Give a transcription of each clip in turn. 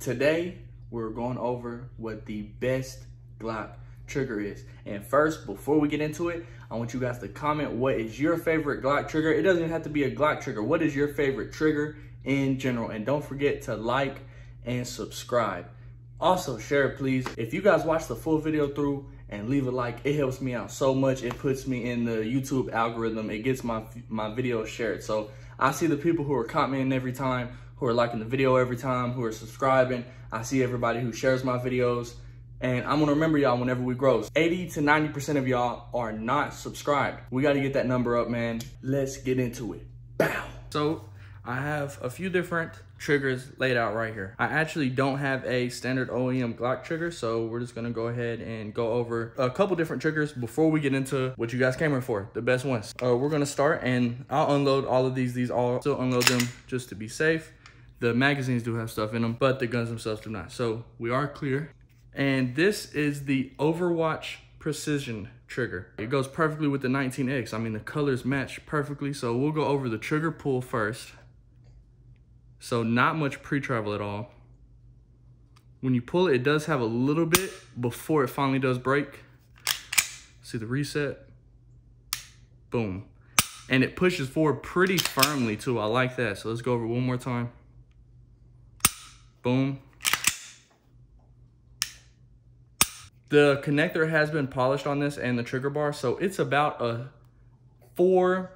Today, we're going over what the best Glock trigger is. And first, before we get into it, I want you guys to comment what is your favorite Glock trigger. It doesn't even have to be a Glock trigger. What is your favorite trigger in general? And don't forget to like and subscribe. Also, share it, please. If you guys watch the full video through and leave a like, it helps me out so much. It puts me in the YouTube algorithm. It gets my videos shared. So I see the people who are commenting every time, who are liking the video every time, who are subscribing. I see everybody who shares my videos. And I'm gonna remember y'all whenever we grow. 80 to 90% of y'all are not subscribed. We gotta get that number up, man. Let's get into it. Bow. So I have a few different triggers laid out right here. I actually don't have a standard OEM Glock trigger, so we're just gonna go ahead and go over a couple different triggers before we get into what you guys came here for, the best ones. We're gonna start, and I'll unload all of these. I'll still unload them just to be safe. The magazines do have stuff in them, but the guns themselves do not. So we are clear. And this is the Overwatch Precision trigger. It goes perfectly with the 19X. I mean, the colors match perfectly. So we'll go over the trigger pull first. So not much pre-travel at all. When you pull it, it does have a little bit before it finally does break. See the reset? Boom. And it pushes forward pretty firmly too. I like that. So let's go over it one more time. Boom. The connector has been polished on this and the trigger bar, so it's about a 4,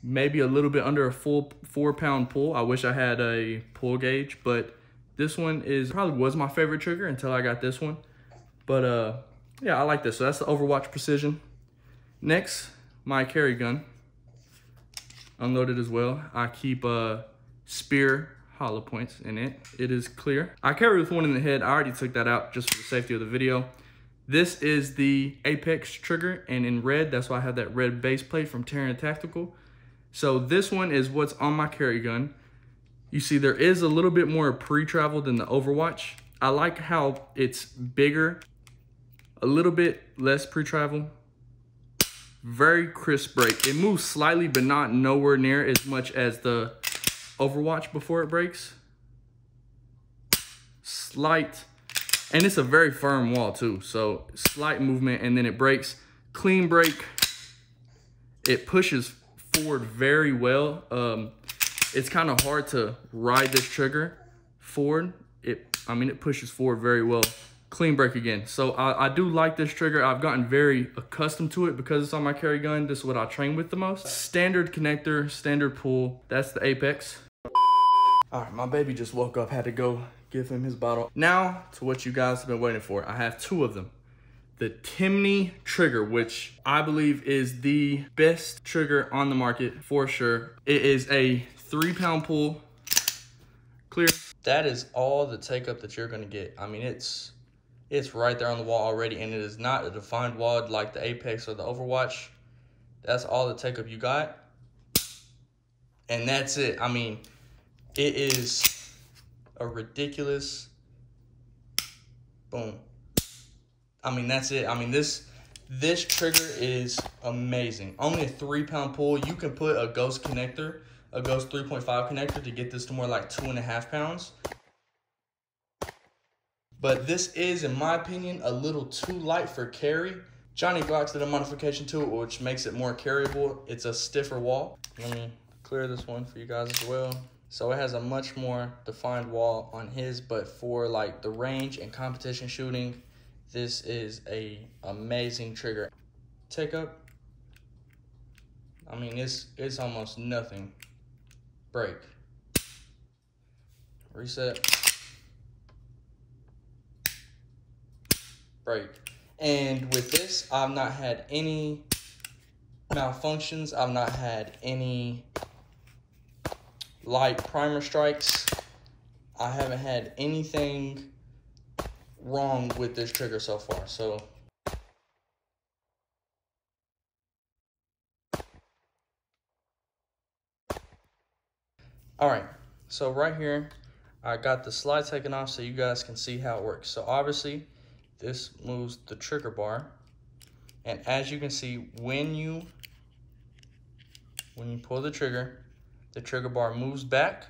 maybe a little bit under a full 4-pound pull. I wish I had a pull gauge, but this one probably was my favorite trigger until I got this one. But yeah, I like this. So that's the Overwatch Precision. Next, my carry gun, unloaded as well. I keep spear hollow points in it. It is clear. I carry with one in the head. I already took that out just for the safety of the video. This is the Apex trigger, and in red, that's why I have that red base plate from Terran Tactical. So this one is what's on my carry gun. You see there is a little bit more pre-travel than the Overwatch. I like how it's bigger, a little bit less pre-travel. Very crisp break. It moves slightly, but not nowhere near as much as the Overwatch before it breaks. Slight. And it's a very firm wall too. So slight movement and then it breaks. Clean break. It pushes forward very well. It's kind of hard to ride this trigger forward. It pushes forward very well. Clean break again. So I do like this trigger. I've gotten very accustomed to it because it's on my carry gun. This is what I train with the most. Standard connector, standard pull. That's the Apex. All right, my baby just woke up, had to go give him his bottle. Now to what you guys have been waiting for. I have 2 of them. The Timney trigger, which I believe is the best trigger on the market for sure. It is a 3-pound pull, clear. That is all the take up that you're gonna get. I mean, it's right there on the wall already, and it is not a defined wall like the Apex or the Overwatch. That's all the take up you got. And that's it. I mean, it is a ridiculous, boom. I mean, that's it. I mean, this trigger is amazing. Only a 3-pound pull. You can put a Ghost connector, a Ghost 3.5 connector to get this to more like 2.5 pounds. But this is, in my opinion, a little too light for carry. Johnny Glock did a modification to it, which makes it more carryable. It's a stiffer wall. Let me clear this one for you guys as well. So it has a much more defined wall on his, but for like the range and competition shooting, this is a amazing trigger. Take up, I mean, it's almost nothing. Break. Reset. Break. And with this, I've not had any malfunctions. I've not had any light primer strikes. I haven't had anything wrong with this trigger so far. So all right, so right here I got the slide taken off so you guys can see how it works. So obviously this moves the trigger bar, and as you can see, when you pull the trigger bar moves back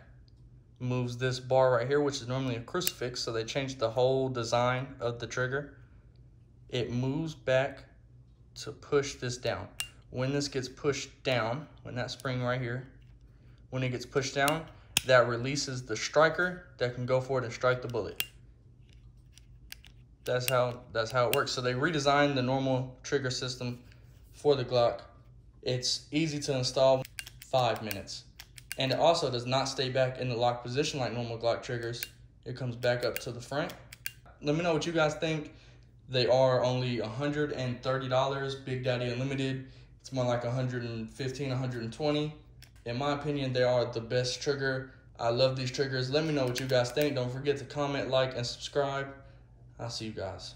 moves this bar right here, which is normally a crucifix, so they changed the whole design of the trigger. It moves back to push this down. When this gets pushed down, when that spring right here, when it gets pushed down, that releases the striker that can go forward and strike the bullet. That's how it works. So they redesigned the normal trigger system for the Glock. It's easy to install, 5 minutes. And it also does not stay back in the lock position like normal Glock triggers. It comes back up to the front. Let me know what you guys think. They are only $130, Big Daddy Unlimited. It's more like $115, $120. In my opinion, they are the best trigger. I love these triggers. Let me know what you guys think. Don't forget to comment, like, and subscribe. I'll see you guys.